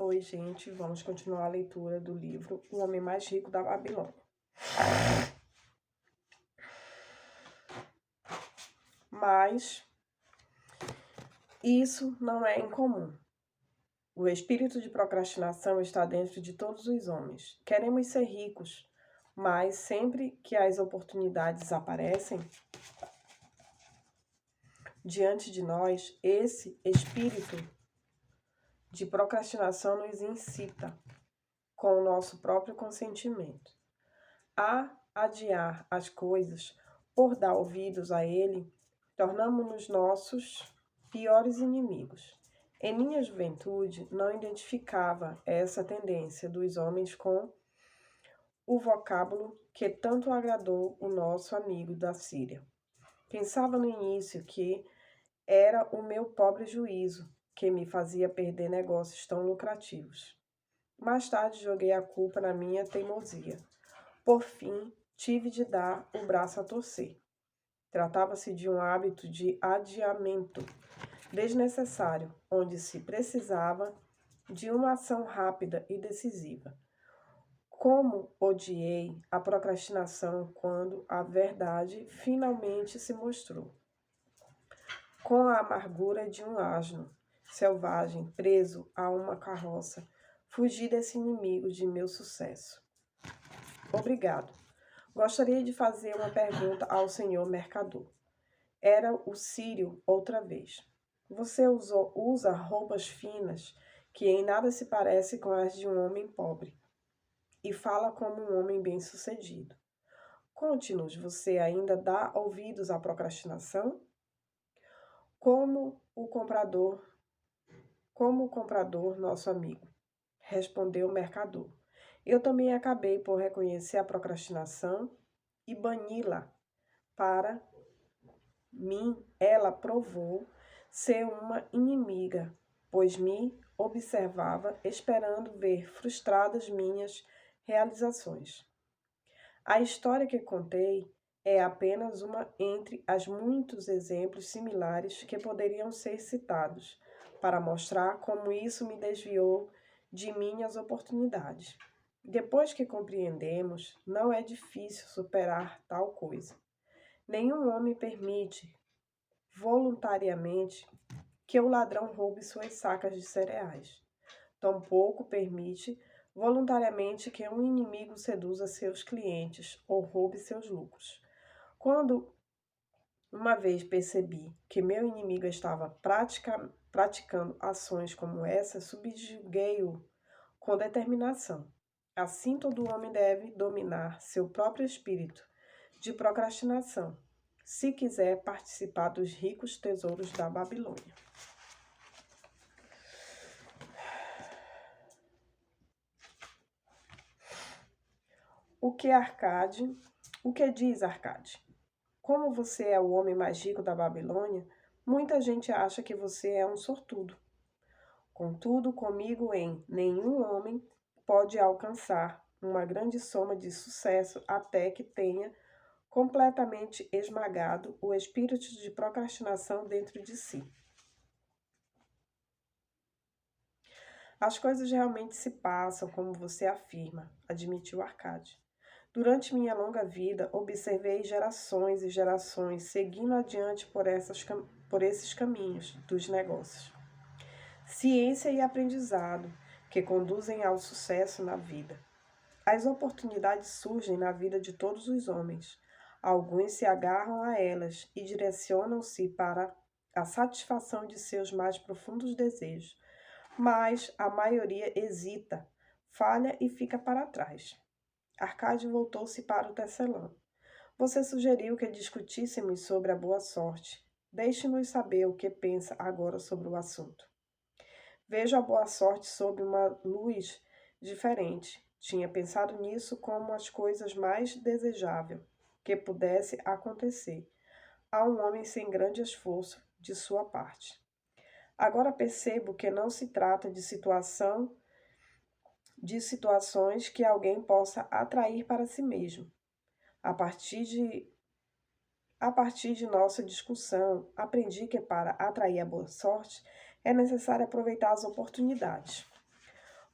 Oi, gente, vamos continuar a leitura do livro O Homem Mais Rico da Babilônia. Mas isso não é incomum. O espírito de procrastinação está dentro de todos os homens. Queremos ser ricos, mas sempre que as oportunidades aparecem diante de nós, esse espírito de procrastinação nos incita com o nosso próprio consentimento a adiar as coisas por dar ouvidos a ele, tornamos-nos nossos piores inimigos. Em minha juventude, não identificava essa tendência dos homens com o vocábulo que tanto agradou o nosso amigo da Síria. Pensava no início que era o meu pobre juízo que me fazia perder negócios tão lucrativos. Mais tarde joguei a culpa na minha teimosia. Por fim, tive de dar o braço a torcer. Tratava-se de um hábito de adiamento desnecessário, onde se precisava de uma ação rápida e decisiva. Como odiei a procrastinação quando a verdade finalmente se mostrou. Com a amargura de um asno selvagem preso a uma carroça, fugi desse inimigo de meu sucesso. Obrigado. Gostaria de fazer uma pergunta ao senhor mercador. Era o sírio outra vez. Você usa roupas finas que em nada se parece com as de um homem pobre e fala como um homem bem-sucedido. Conte-nos, você ainda dá ouvidos à procrastinação? Como o comprador, nosso amigo, respondeu o mercador. Eu também acabei por reconhecer a procrastinação e bani-la. Para mim, ela provou ser uma inimiga, pois me observava esperando ver frustradas minhas realizações. A história que contei é apenas uma entre as muitos exemplos similares que poderiam ser citados para mostrar como isso me desviou de minhas oportunidades. Depois que compreendemos, não é difícil superar tal coisa. Nenhum homem permite, voluntariamente, que o ladrão roube suas sacas de cereais. Tampouco permite, voluntariamente, que um inimigo seduza seus clientes ou roube seus lucros. Quando uma vez percebi que meu inimigo estava praticando ações como essa, subjuguei-o com determinação. Assim, todo homem deve dominar seu próprio espírito de procrastinação, se quiser participar dos ricos tesouros da Babilônia. O que diz Arcade? Como você é o homem mais rico da Babilônia, muita gente acha que você é um sortudo. Contudo, comigo nenhum homem pode alcançar uma grande soma de sucesso até que tenha completamente esmagado o espírito de procrastinação dentro de si. As coisas realmente se passam como você afirma, admitiu Arcade. Durante minha longa vida, observei gerações e gerações seguindo adiante por esses caminhos dos negócios. Ciência e aprendizado que conduzem ao sucesso na vida. As oportunidades surgem na vida de todos os homens. Alguns se agarram a elas e direcionam-se para a satisfação de seus mais profundos desejos, mas a maioria hesita, falha e fica para trás. Arcade voltou-se para o tecelão. Você sugeriu que discutíssemos sobre a boa sorte. Deixe-nos saber o que pensa agora sobre o assunto. Vejo a boa sorte sob uma luz diferente. Tinha pensado nisso como as coisas mais desejável que pudesse acontecer a um homem sem grande esforço de sua parte. Agora percebo que não se trata de situações que alguém possa atrair para si mesmo. A partir de nossa discussão, aprendi que para atrair a boa sorte é necessário aproveitar as oportunidades.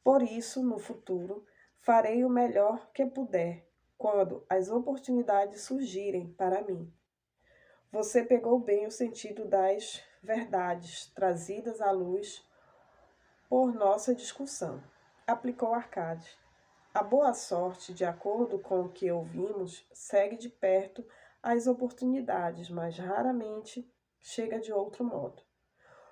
Por isso, no futuro, farei o melhor que puder quando as oportunidades surgirem para mim. Você pegou bem o sentido das verdades trazidas à luz por nossa discussão, aplicou Arcade. A boa sorte, de acordo com o que ouvimos, segue de perto as oportunidades, mas raramente chega de outro modo.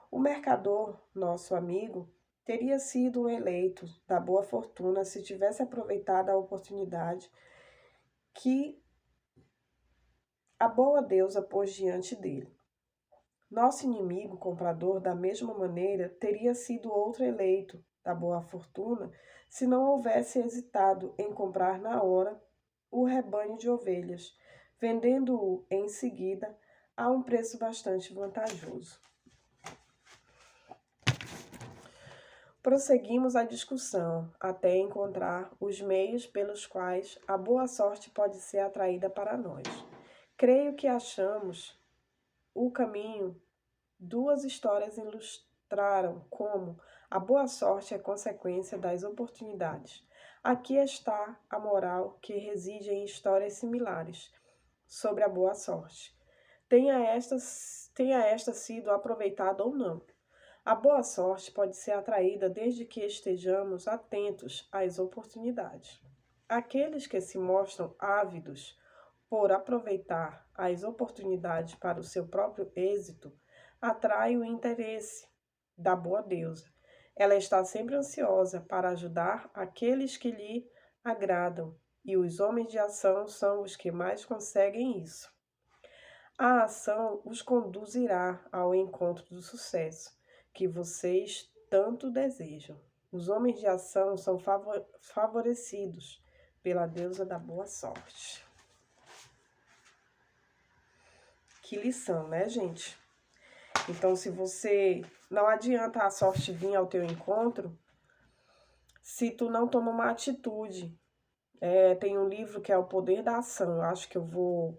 O mercador, nosso amigo, teria sido o eleito da boa fortuna se tivesse aproveitado a oportunidade que a boa deusa pôs diante dele. Nosso inimigo comprador, da mesma maneira, teria sido outro eleito da boa fortuna se não houvesse hesitado em comprar na hora o rebanho de ovelhas, vendendo-o em seguida a um preço bastante vantajoso. Prosseguimos a discussão até encontrar os meios pelos quais a boa sorte pode ser atraída para nós. Creio que achamos o caminho. Duas histórias ilustraram como a boa sorte é consequência das oportunidades. Aqui está a moral que reside em histórias similares sobre a boa sorte. Tenha esta sido aproveitada ou não. A boa sorte pode ser atraída desde que estejamos atentos às oportunidades. Aqueles que se mostram ávidos por aproveitar as oportunidades para o seu próprio êxito atraem o interesse da boa deusa. Ela está sempre ansiosa para ajudar aqueles que lhe agradam, e os homens de ação são os que mais conseguem isso. A ação os conduzirá ao encontro do sucesso que vocês tanto desejam. Os homens de ação são favorecidos pela deusa da boa sorte. Que lição, né, gente? Então, se você... Não adianta a sorte vir ao teu encontro se tu não toma uma atitude. Tem um livro que é O Poder da Ação. Eu acho que eu vou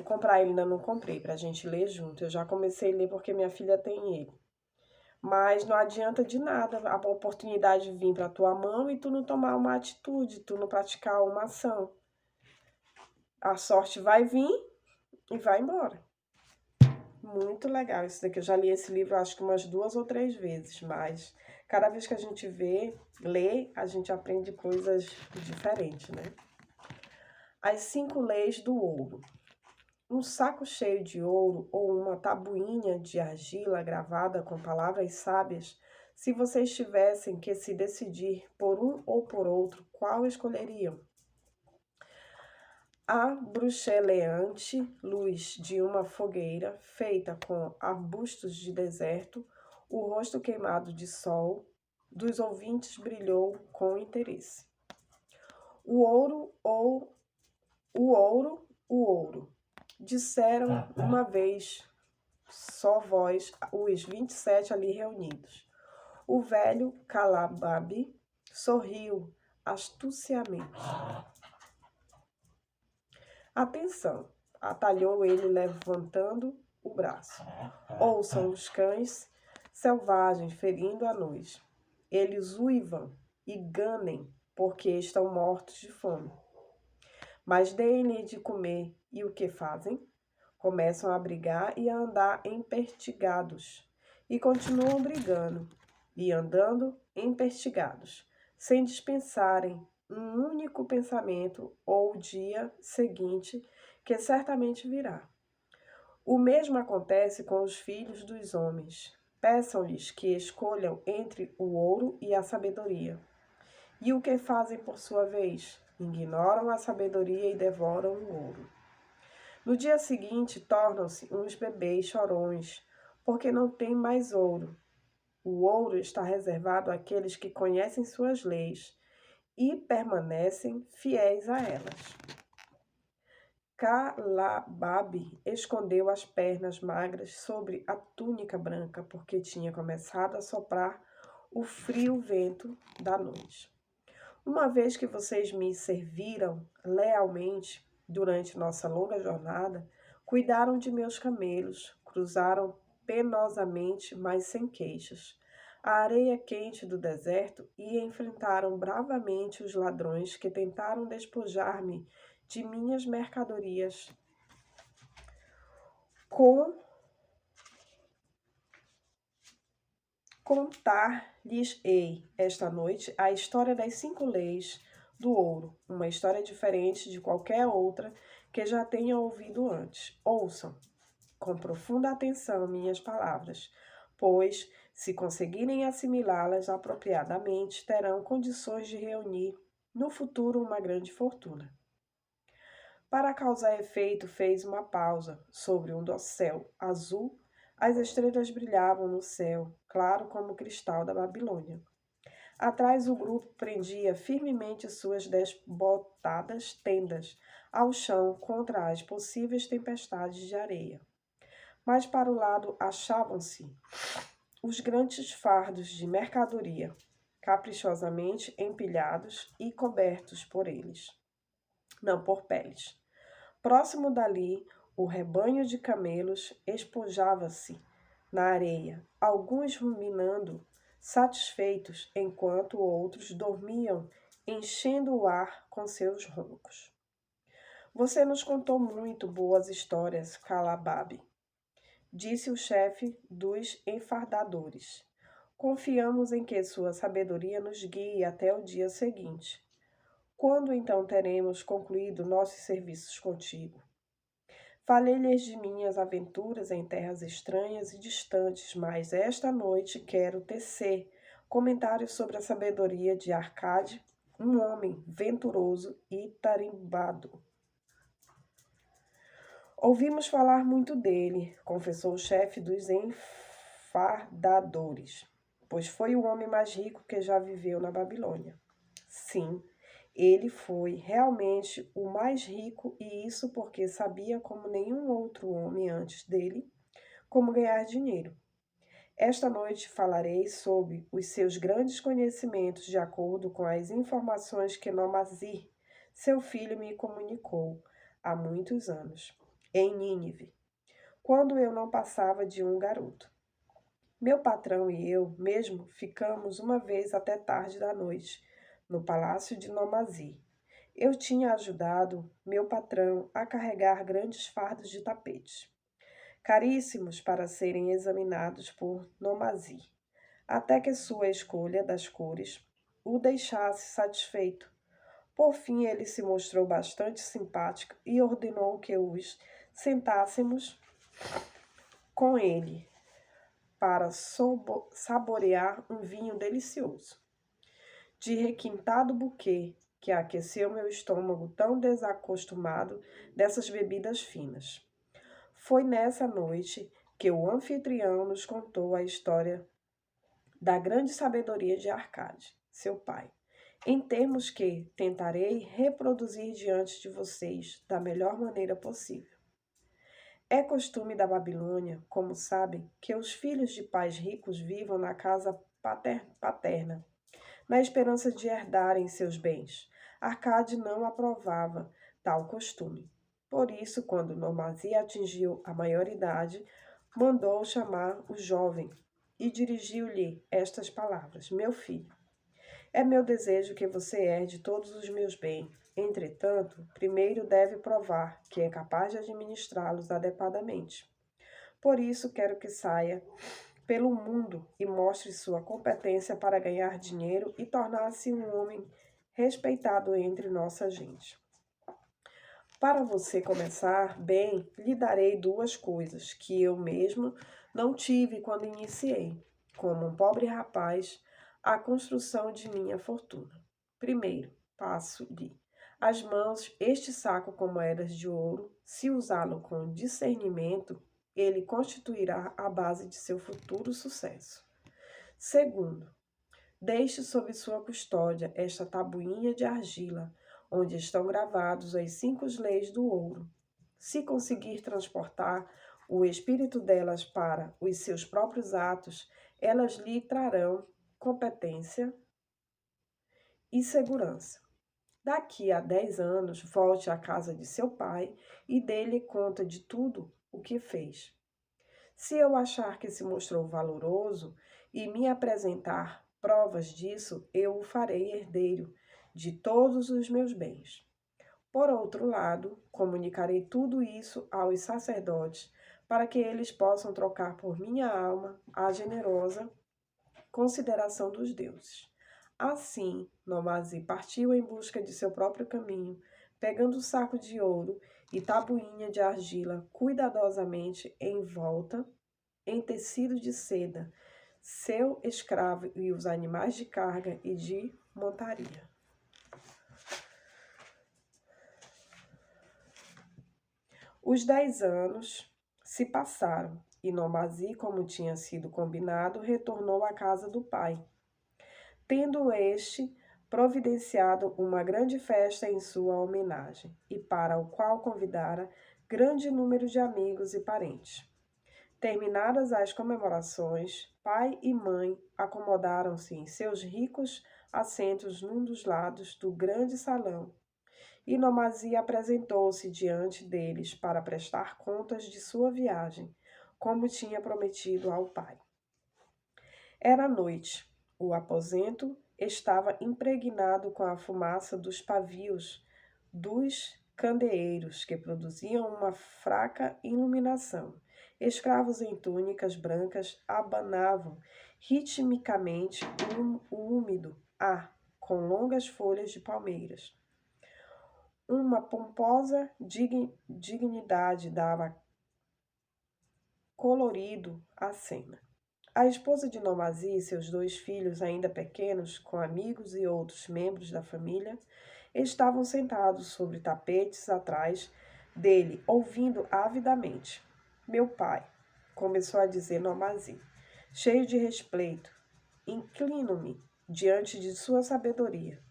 comprar ele, ainda não comprei, pra gente ler junto. Eu já comecei a ler porque minha filha tem ele. Mas não adianta de nada a oportunidade vir para tua mão e tu não tomar uma atitude, tu não praticar uma ação. A sorte vai vir e vai embora. Muito legal isso daqui. Eu já li esse livro acho que umas 2 ou 3 vezes, mas cada vez que a gente lê, a gente aprende coisas diferentes, né? As 5 leis do ouro. Um saco cheio de ouro ou uma tabuinha de argila gravada com palavras sábias, se vocês tivessem que se decidir por um ou por outro, qual escolheriam? A bruxeleante luz de uma fogueira feita com arbustos de deserto, o rosto queimado de sol dos ouvintes brilhou com interesse. O ouro, disseram uma vez só voz os 27 ali reunidos. O velho Calababe sorriu astuciamente. Atenção, atalhou ele levantando o braço. Ouçam os cães selvagens ferindo a noite. Eles uivam e ganem porque estão mortos de fome. Mas deem-lhe de comer e o que fazem? Começam a brigar e a andar empertigados. E continuam brigando e andando empertigados, sem dispensarem um único pensamento ou o dia seguinte, que certamente virá. O mesmo acontece com os filhos dos homens. Peçam-lhes que escolham entre o ouro e a sabedoria. E o que fazem por sua vez? Ignoram a sabedoria e devoram o ouro. No dia seguinte, tornam-se uns bebês chorões, porque não têm mais ouro. O ouro está reservado àqueles que conhecem suas leis e permanecem fiéis a elas. Calababe escondeu as pernas magras sobre a túnica branca, porque tinha começado a soprar o frio vento da noite. Uma vez que vocês me serviram lealmente durante nossa longa jornada, cuidaram de meus camelos, cruzaram penosamente, mas sem queixas. a areia quente do deserto e enfrentaram bravamente os ladrões que tentaram despojar-me de minhas mercadorias. Contar-lhes-ei esta noite a história das 5 leis do ouro, uma história diferente de qualquer outra que já tenha ouvido antes. Ouçam com profunda atenção minhas palavras, pois, se conseguirem assimilá-las apropriadamente, terão condições de reunir no futuro uma grande fortuna. Para causar efeito, fez uma pausa sobre um dossel azul. As estrelas brilhavam no céu, claro como o cristal da Babilônia. Atrás, o grupo prendia firmemente suas desbotadas tendas ao chão contra as possíveis tempestades de areia. Mas para o lado achavam-se os grandes fardos de mercadoria, caprichosamente empilhados e cobertos por eles, não por peles. Próximo dali, o rebanho de camelos espojava-se na areia, alguns ruminando, satisfeitos, enquanto outros dormiam, enchendo o ar com seus roncos. Você nos contou muito boas histórias, Calababe, disse o chefe dos enfardadores. Confiamos em que sua sabedoria nos guie até o dia seguinte. Quando então teremos concluído nossos serviços contigo? Falei-lhes de minhas aventuras em terras estranhas e distantes, mas esta noite quero tecer comentários sobre a sabedoria de Arcade, um homem venturoso e tarimbado. Ouvimos falar muito dele, confessou o chefe dos enfardadores, pois foi o homem mais rico que já viveu na Babilônia. Sim, ele foi realmente o mais rico, e isso porque sabia, como nenhum outro homem antes dele, como ganhar dinheiro. Esta noite falarei sobre os seus grandes conhecimentos de acordo com as informações que Nomazir, seu filho, me comunicou há muitos anos, em Nínive, quando eu não passava de um garoto. Meu patrão e eu mesmo ficamos uma vez até tarde da noite, no palácio de Nomazir. Eu tinha ajudado meu patrão a carregar grandes fardos de tapetes, caríssimos para serem examinados por Nomazir, até que sua escolha das cores o deixasse satisfeito. Por fim, ele se mostrou bastante simpático e ordenou que os sentássemos com ele para saborear um vinho delicioso, de requintado buquê, que aqueceu meu estômago tão desacostumado dessas bebidas finas. Foi nessa noite que o anfitrião nos contou a história da grande sabedoria de Arcade, seu pai, em termos que tentarei reproduzir diante de vocês da melhor maneira possível. É costume da Babilônia, como sabem, que os filhos de pais ricos vivam na casa paterna, na esperança de herdarem seus bens. Arcade não aprovava tal costume. Por isso, quando Nomazia atingiu a maioridade, mandou chamar o jovem e dirigiu-lhe estas palavras: Meu filho, é meu desejo que você herde todos os meus bens. Entretanto, primeiro deve provar que é capaz de administrá-los adequadamente. Por isso, quero que saia pelo mundo e mostre sua competência para ganhar dinheiro e tornar-se um homem respeitado entre nossa gente. Para você começar bem, lhe darei 2 coisas que eu mesmo não tive quando iniciei, como um pobre rapaz, a construção de minha fortuna. Primeiro, passo-lhe às mãos este saco com moedas de ouro. Se usá-lo com discernimento, ele constituirá a base de seu futuro sucesso. Segundo, deixe sob sua custódia esta tabuinha de argila, onde estão gravados as 5 leis do ouro. Se conseguir transportar o espírito delas para os seus próprios atos, elas lhe trarão competência e segurança. Daqui a 10 anos, volte à casa de seu pai e dê-lhe conta de tudo o que fez. Se eu achar que se mostrou valoroso e me apresentar provas disso, eu o farei herdeiro de todos os meus bens. Por outro lado, comunicarei tudo isso aos sacerdotes, para que eles possam trocar por minha alma a generosa consideração dos deuses. Assim, Nomazi partiu em busca de seu próprio caminho, pegando o saco de ouro e tabuinha de argila cuidadosamente envolta em tecido de seda, seu escravo e os animais de carga e de montaria. Os 10 anos se passaram e Nomazi, como tinha sido combinado, retornou à casa do pai, tendo este providenciado uma grande festa em sua homenagem, e para o qual convidara grande número de amigos e parentes. Terminadas as comemorações, pai e mãe acomodaram-se em seus ricos assentos num dos lados do grande salão, e Nomazi apresentou-se diante deles para prestar contas de sua viagem, como tinha prometido ao pai. Era noite. O aposento estava impregnado com a fumaça dos pavios dos candeeiros, que produziam uma fraca iluminação. Escravos em túnicas brancas abanavam ritmicamente o úmido ar com longas folhas de palmeiras. Uma pomposa dignidade dava colorido à cena. A esposa de Nomazi e seus 2 filhos, ainda pequenos, com amigos e outros membros da família, estavam sentados sobre tapetes atrás dele, ouvindo avidamente. Meu pai, começou a dizer Nomazi, cheio de respeito, inclino-me diante de sua sabedoria.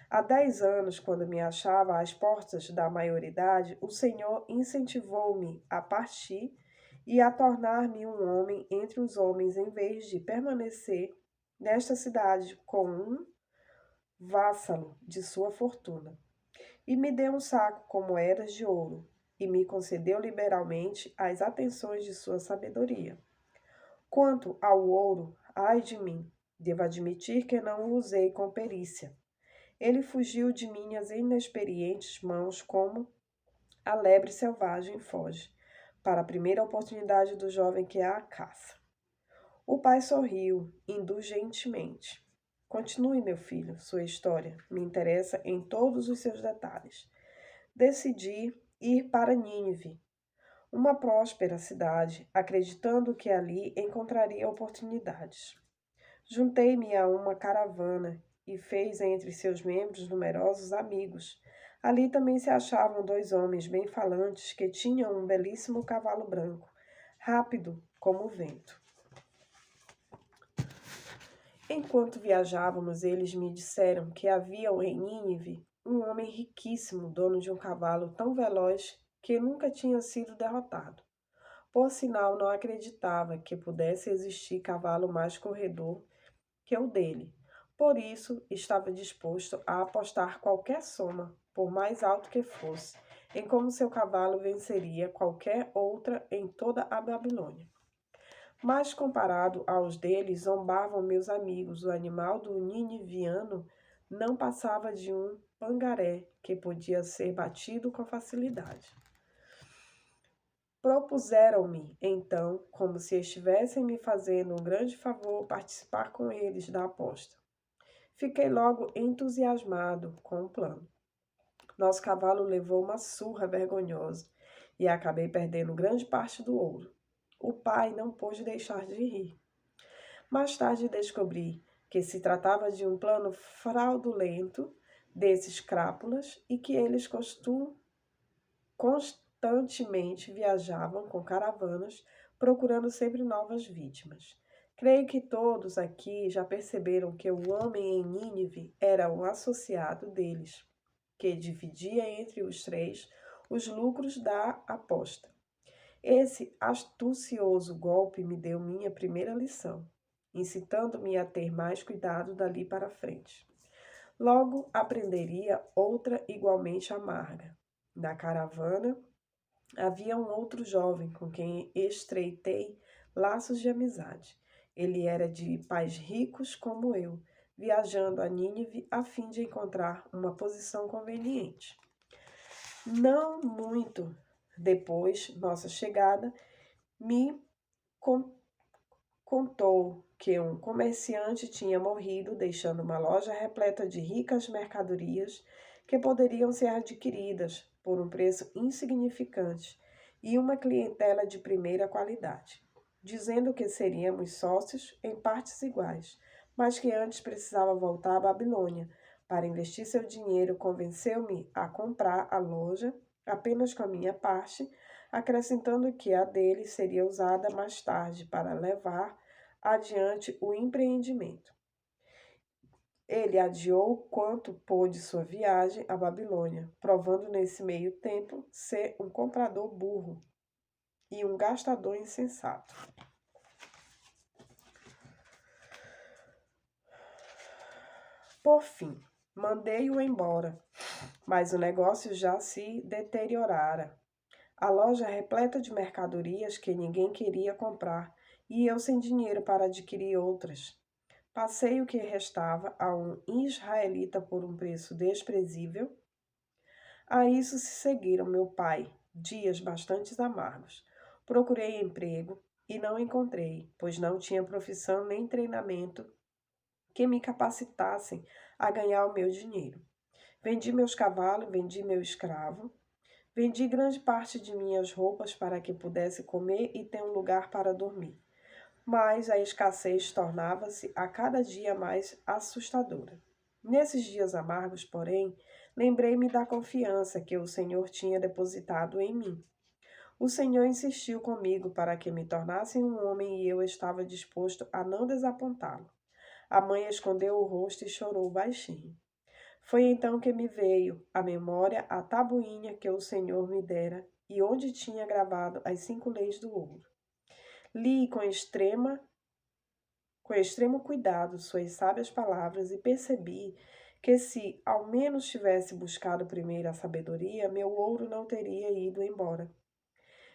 Há 10 anos, quando me achava às portas da maioridade, o Senhor incentivou-me a partir e a tornar-me um homem entre os homens, em vez de permanecer nesta cidade com um vassalo de sua fortuna. E me deu um saco com moedas de ouro, e me concedeu liberalmente as atenções de sua sabedoria. Quanto ao ouro, ai de mim, devo admitir que não o usei com perícia. Ele fugiu de minhas inexperientes mãos como a lebre selvagem foge para a primeira oportunidade do jovem que a caça. O pai sorriu indulgentemente. Continue, meu filho, sua história. Me interessa em todos os seus detalhes. Decidi ir para Nínive, uma próspera cidade, acreditando que ali encontraria oportunidades. Juntei-me a uma caravana e fez entre seus membros numerosos amigos. Ali também se achavam 2 homens bem-falantes que tinham um belíssimo cavalo branco, rápido como o vento. Enquanto viajávamos, eles me disseram que havia em Nínive um homem riquíssimo, dono de um cavalo tão veloz que nunca tinha sido derrotado. Por sinal, não acreditava que pudesse existir cavalo mais corredor que o dele. Por isso, estava disposto a apostar qualquer soma, por mais alto que fosse, em como seu cavalo venceria qualquer outra em toda a Babilônia. Mas, comparado aos deles, zombavam meus amigos. O animal do niniviano não passava de um pangaré que podia ser batido com facilidade. Propuseram-me, então, como se estivessem me fazendo um grande favor, participar com eles da aposta. Fiquei logo entusiasmado com o plano. Nosso cavalo levou uma surra vergonhosa e acabei perdendo grande parte do ouro. O pai não pôde deixar de rir. Mais tarde descobri que se tratava de um plano fraudulento desses crápulas e que eles constantemente viajavam com caravanas, procurando sempre novas vítimas. Creio que todos aqui já perceberam que o homem em Nínive era um associado deles, que dividia entre os 3 os lucros da aposta. Esse astucioso golpe me deu minha primeira lição, incitando-me a ter mais cuidado dali para frente. Logo aprenderia outra igualmente amarga. Na caravana havia um outro jovem com quem estreitei laços de amizade, Ele era de pais ricos como eu, viajando a Nínive a fim de encontrar uma posição conveniente. Não muito depois nossa chegada, me contou que um comerciante tinha morrido, deixando uma loja repleta de ricas mercadorias que poderiam ser adquiridas por um preço insignificante e uma clientela de primeira qualidade, dizendo que seríamos sócios em partes iguais, mas que antes precisava voltar à Babilônia. Para investir seu dinheiro, convenceu-me a comprar a loja apenas com a minha parte, acrescentando que a dele seria usada mais tarde para levar adiante o empreendimento. Ele adiou quanto pôde sua viagem à Babilônia, provando nesse meio tempo ser um comprador burro e um gastador insensato. Por fim, mandei-o embora, mas o negócio já se deteriorara. A loja repleta de mercadorias que ninguém queria comprar e eu sem dinheiro para adquirir outras. Passei o que restava a um israelita por um preço desprezível. A isso se seguiram, meu pai, dias bastante amargos. Procurei emprego e não encontrei, pois não tinha profissão nem treinamento que me capacitassem a ganhar o meu dinheiro. Vendi meus cavalos, vendi meu escravo, vendi grande parte de minhas roupas para que pudesse comer e ter um lugar para dormir. Mas a escassez tornava-se a cada dia mais assustadora. Nesses dias amargos, porém, lembrei-me da confiança que o Senhor tinha depositado em mim. O Senhor insistiu comigo para que me tornasse um homem e eu estava disposto a não desapontá-lo. A mãe escondeu o rosto e chorou baixinho. Foi então que me veio à memória a tabuinha que o Senhor me dera e onde tinha gravado as 5 leis do ouro. Li com extremo cuidado suas sábias palavras e percebi que se ao menos tivesse buscado primeiro a sabedoria, meu ouro não teria ido embora.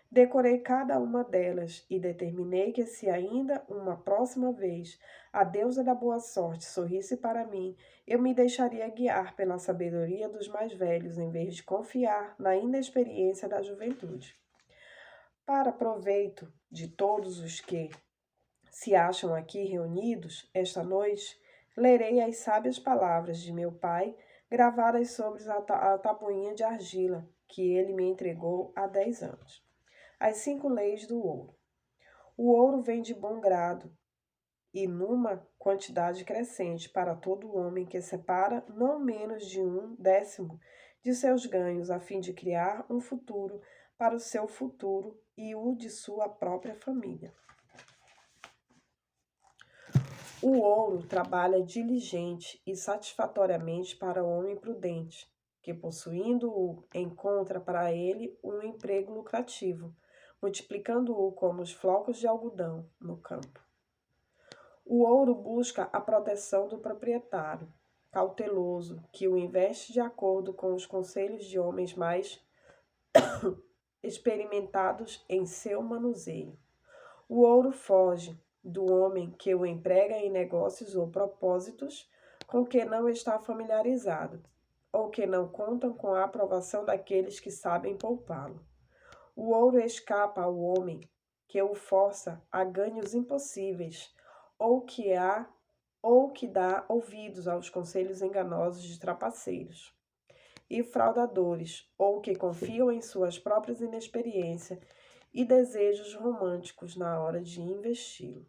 Decorei cada uma delas e determinei que se ainda uma próxima vez a deusa da boa sorte sorrisse para mim, eu me deixaria guiar pela sabedoria dos mais velhos em vez de confiar na inexperiência da juventude. Para proveito de todos os que se acham aqui reunidos esta noite, lerei as sábias palavras de meu pai gravadas sobre a tabuinha de argila que ele me entregou há 10 anos. As 5 leis do ouro. O ouro vem de bom grado e numa quantidade crescente para todo homem que separa não menos de 1/10 de seus ganhos a fim de criar um futuro para o seu futuro e o de sua própria família. O ouro trabalha diligente e satisfatoriamente para o homem prudente, que possuindo-o encontra para ele um emprego lucrativo, multiplicando-o como os flocos de algodão no campo. O ouro busca a proteção do proprietário, cauteloso, que o investe de acordo com os conselhos de homens mais experimentados em seu manuseio. O ouro foge do homem que o emprega em negócios ou propósitos com que não está familiarizado, ou que não contam com a aprovação daqueles que sabem poupá-lo. O ouro escapa ao homem que o força a ganhos impossíveis, ou que dá ouvidos aos conselhos enganosos de trapaceiros e fraudadores, ou que confiam em suas próprias inexperiências e desejos românticos na hora de investi-lo.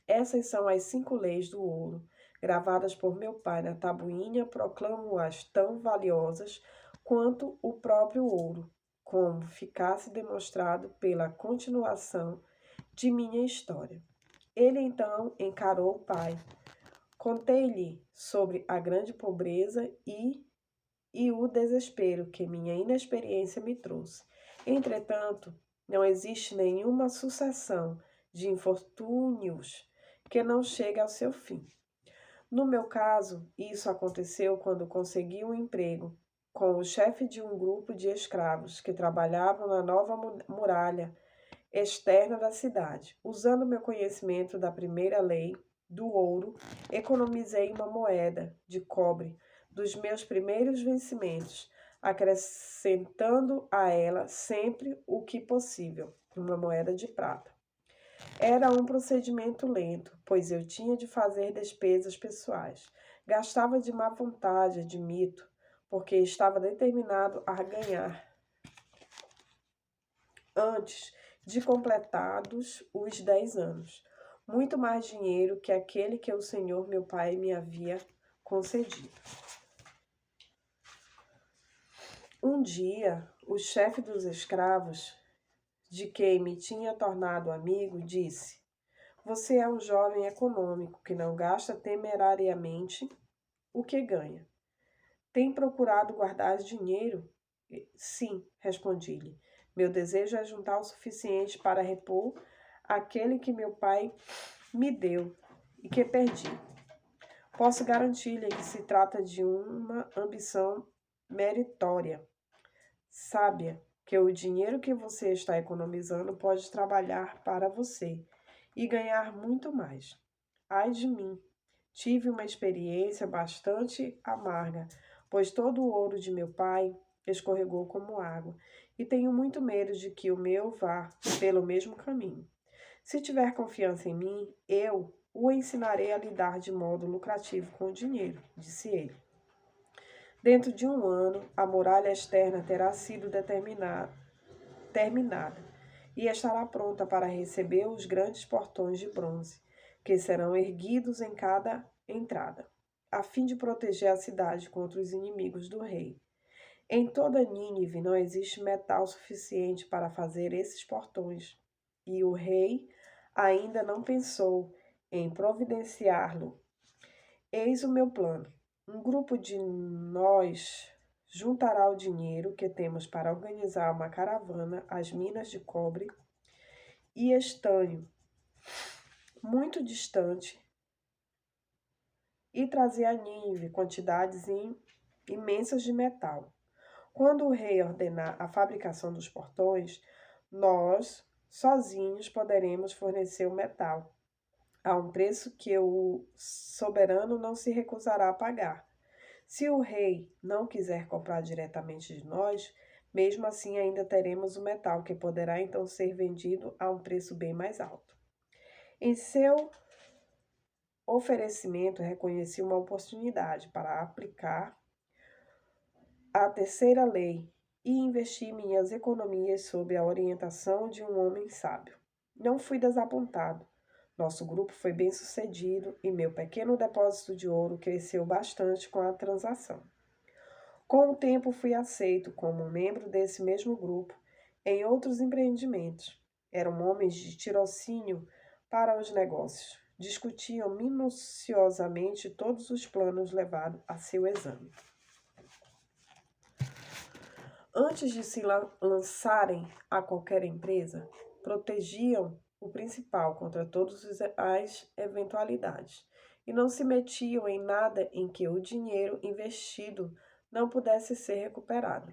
Essas são as 5 leis do ouro, gravadas por meu pai na tabuinha, proclamo-as tão valiosas quanto o próprio ouro, como ficasse demonstrado pela continuação de minha história. Ele então encarou o pai. Contei-lhe sobre a grande pobreza e o desespero que minha inexperiência me trouxe. Entretanto, não existe nenhuma sucessão de infortúnios que não chegue ao seu fim. No meu caso, isso aconteceu quando consegui um emprego com o chefe de um grupo de escravos que trabalhavam na nova muralha externa da cidade. Usando meu conhecimento da primeira lei do ouro, economizei uma moeda de cobre dos meus primeiros vencimentos, acrescentando a ela sempre o que possível, uma moeda de prata. Era um procedimento lento, pois eu tinha de fazer despesas pessoais. Gastava de má vontade, admito, porque estava determinado a ganhar antes de completados os 10 anos, muito mais dinheiro que aquele que o Senhor meu pai me havia concedido. Um dia, o chefe dos escravos, de quem me tinha tornado amigo, disse: Você é um jovem econômico que não gasta temerariamente o que ganha. Tem procurado guardar dinheiro? Sim, respondi-lhe. Meu desejo é juntar o suficiente para repor aquele que meu pai me deu e que perdi. Posso garantir-lhe que se trata de uma ambição meritória, sábia, que o dinheiro que você está economizando pode trabalhar para você e ganhar muito mais. Ai de mim, tive uma experiência bastante amarga, pois todo o ouro de meu pai escorregou como água, e tenho muito medo de que o meu vá pelo mesmo caminho. Se tiver confiança em mim, eu o ensinarei a lidar de modo lucrativo com o dinheiro, disse ele. Dentro de um ano, a muralha externa terá sido terminada e estará pronta para receber os grandes portões de bronze, que serão erguidos em cada entrada, a fim de proteger a cidade contra os inimigos do rei. Em toda Nínive não existe metal suficiente para fazer esses portões, e o rei ainda não pensou em providenciá-lo. Eis o meu plano. Um grupo de nós juntará o dinheiro que temos para organizar uma caravana às minas de cobre e estanho, muito distante, e trazer a Nínive quantidades imensas de metal. Quando o rei ordenar a fabricação dos portões, nós, sozinhos, poderemos fornecer o metal a um preço que o soberano não se recusará a pagar. Se o rei não quiser comprar diretamente de nós, mesmo assim ainda teremos o metal, que poderá então ser vendido a um preço bem mais alto. Em seu oferecimento, reconheci uma oportunidade para aplicar a terceira lei e investir minhas economias sob a orientação de um homem sábio. Não fui desapontado. Nosso grupo foi bem sucedido e meu pequeno depósito de ouro cresceu bastante com a transação. Com o tempo fui aceito como membro desse mesmo grupo em outros empreendimentos. Eram homens de tirocínio para os negócios. Discutiam minuciosamente todos os planos levados a seu exame. Antes de se lançarem a qualquer empresa, protegiam o principal contra todas as eventualidades e não se metiam em nada em que o dinheiro investido não pudesse ser recuperado.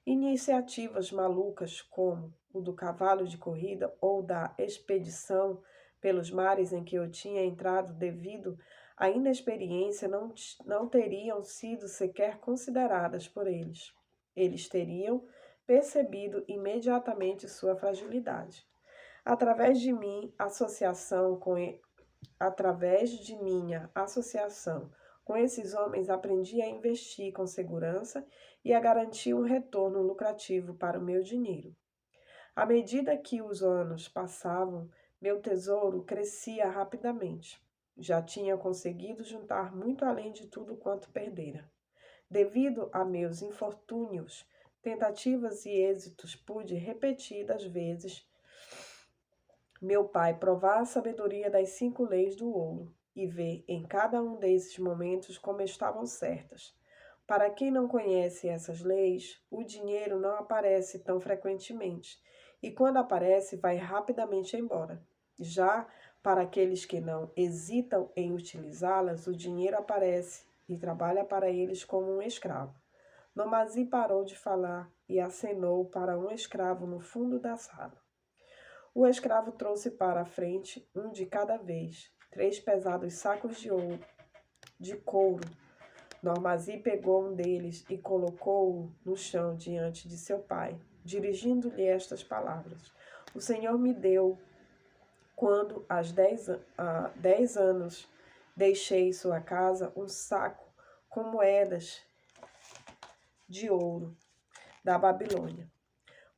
Iniciativas malucas como o do cavalo de corrida ou da expedição pelos mares em que eu tinha entrado devido à inexperiência não teriam sido sequer consideradas por eles. Eles teriam percebido imediatamente sua fragilidade. Através de minha associação com esses homens, aprendi a investir com segurança e a garantir um retorno lucrativo para o meu dinheiro. À medida que os anos passavam, meu tesouro crescia rapidamente. Já tinha conseguido juntar muito além de tudo quanto perdera. Devido a meus infortúnios, tentativas e êxitos, pude repetidas vezes meu pai provar a sabedoria das 5 leis do ouro e ver em cada um desses momentos como estavam certas. Para quem não conhece essas leis, o dinheiro não aparece tão frequentemente e, quando aparece, vai rapidamente embora. Já para aqueles que não hesitam em utilizá-las, o dinheiro aparece e trabalha para eles como um escravo. Nomazi parou de falar e acenou para um escravo no fundo da sala. O escravo trouxe para a frente, um de cada vez, 3 pesados sacos de couro. Normazi pegou um deles e colocou-o no chão diante de seu pai, dirigindo-lhe estas palavras: O Senhor me deu, quando aos 10 anos deixei sua casa, um saco com moedas de ouro da Babilônia.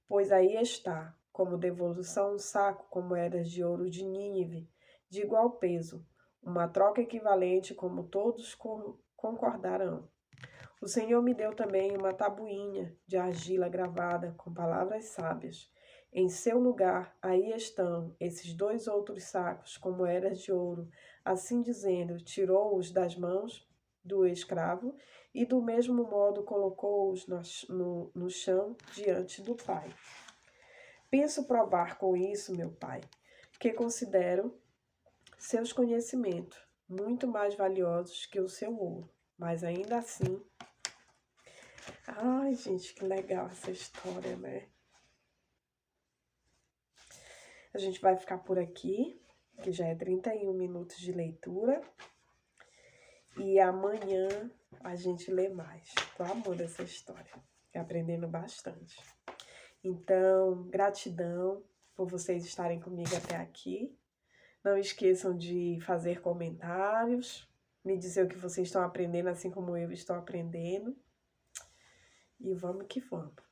Pois aí está, como devolução, um saco com moedas de ouro de Nínive, de igual peso, uma troca equivalente, como todos concordarão. O Senhor me deu também uma tabuinha de argila gravada com palavras sábias. Em seu lugar, aí estão esses 2 outros sacos com moedas de ouro. Assim dizendo, tirou-os das mãos do escravo e do mesmo modo colocou-os no chão diante do pai. Penso provar com isso, meu pai, que considero seus conhecimentos muito mais valiosos que o seu ouro, mas ainda assim... Ai, gente, que legal essa história, né? A gente vai ficar por aqui, que já é 31 minutos de leitura. E amanhã a gente lê mais. Tô amando essa história, aprendendo bastante. Então, gratidão por vocês estarem comigo até aqui. Não esqueçam de fazer comentários, me dizer o que vocês estão aprendendo, assim como eu estou aprendendo. E vamos que vamos.